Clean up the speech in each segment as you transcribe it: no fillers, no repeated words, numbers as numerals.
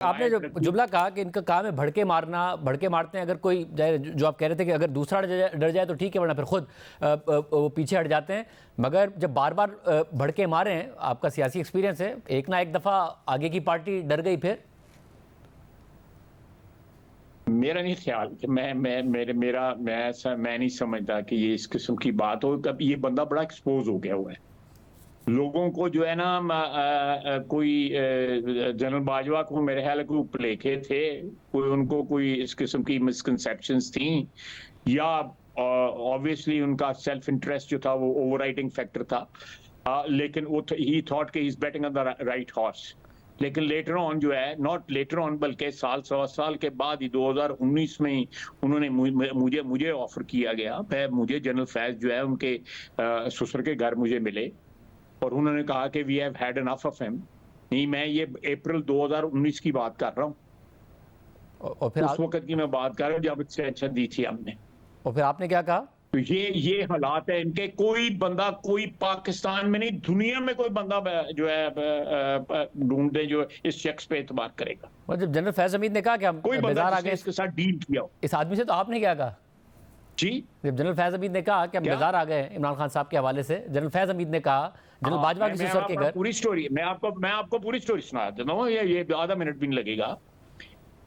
आपने जो जुमला कहा कि इनका काम है भड़के मारना, भड़के मारते हैं। अगर कोई जो आप कह रहे थे कि अगर दूसरा डर जाए तो ठीक है, वरना फिर खुद वो पीछे हट जाते हैं। मगर जब बार बार भड़के मारे हैं, आपका सियासी एक्सपीरियंस है, एक ना एक दफ़ा आगे की पार्टी डर गई फिर। मेरा नहीं ख्याल कि मैं नहीं समझता कि ये इस किस्म की बात हो। कब ये बंदा बड़ा एक्सपोज हो गया हुआ है लोगों को, जो है ना कोई जनरल बाजवा को मेरे ख्याल कोई उपलेखे थे, कोई उनको कोई इस किस्म की मिसकंसेप्शंस थी, या ऑब्वियसली उनका सेल्फ इंटरेस्ट जो था वो ओवरराइडिंग फैक्टर था। लेकिन वो ही थॉट कि he is batting on the right horse. लेकिन लेटर ऑन जो है, नॉट लेटर ऑन बल्कि साल सवा साल के बाद ही 2019 में ही उन्होंने मुझे ऑफर किया गया। मुझे जनरल फैज जो है उनके ससुर के घर मुझे मिले और उन्होंने कहा कि we have had enough of him. नहीं, मैं ये अप्रैल 2019 की बात कर रहा हूँ और फिर उस वक्त की मैं बात कर रहा हूँ जब एक्सटेंशन दी थी हमने। और फिर आपने क्या कहा? तो ये हालात है इनके। कोई बंदा, कोई पाकिस्तान में नहीं दुनिया में कोई बंदा जो है ढूंढ दे जो इस शख्स पे एतबार करेगा। और जब जनरल फैज हमीद ने कहा कि हम कोई बंदा बेजार आ गए इसके साथ डील किया हो। इस आदमी से, तो आपने क्या कहा जी? जब जनरल फैज हमीद ने कहा कि हम बेजार आ गए इमरान खान साहब के हवाले से, जनरल फैज हमीद ने कहा जनरल बाजवा के ससुर के घर। पूरी स्टोरी मैं आपको पूरी स्टोरी सुना देता हूँ। ये आधा मिनट भी नहीं लगेगा,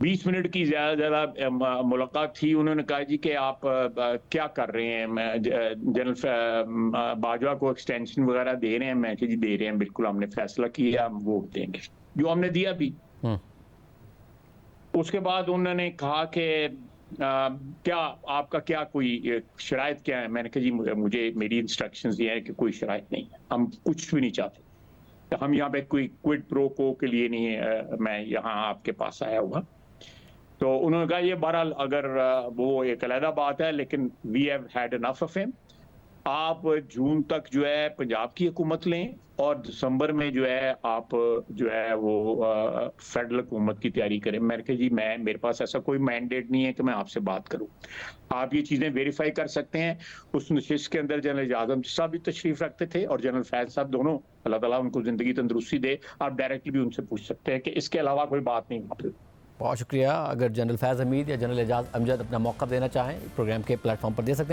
20 मिनट की ज्यादा मुलाकात थी। उन्होंने कहा जी कि आप क्या कर रहे हैं, जनरल बाजवा को एक्सटेंशन वगैरह दे रहे हैं? मैं कि जी दे रहे हैं, बिल्कुल हमने फैसला किया, हम वोट देंगे, जो हमने दिया भी। उसके बाद उन्होंने कहा कि क्या आपका क्या कोई शराइत क्या है? मैंने कहा जी मुझे मेरी इंस्ट्रक्शंस ये है कि कोई शराइत नहीं है, हम कुछ भी नहीं चाहते, तो हम यहाँ पे कोई क्विड प्रो को के लिए नहीं है मैं यहाँ आपके पास आया हुआ। तो उन्होंने कहा ये बहरहाल अगर वो एक अलग बात है, लेकिन we have had enough of him. आप जून तक जो है पंजाब की हुकूमत लें और दिसंबर में जो है आप जो है वो फेडरल हुकूमत की तैयारी करें। मैंने कहा जी मेरे पास ऐसा कोई मैंडेट नहीं है कि मैं आपसे बात करूं। आप ये चीजें वेरीफाई कर सकते हैं। उस नशिस्त के अंदर जनरल आजम साहब भी तशरीफ रखते थे और जनरल फैज साहब, दोनों, अल्लाह ताला उनको जिंदगी तंदुरुस्ती दे। आप डायरेक्टली भी उनसे पूछ सकते हैं कि इसके अलावा कोई बात नहीं। बहुत शुक्रिया। अगर जनरल फैज़ हमीद या जनरल एजाज अमजद अपना मौक़िफ़ देना चाहें, प्रोग्राम के प्लेटफॉर्म पर दे सकते हैं।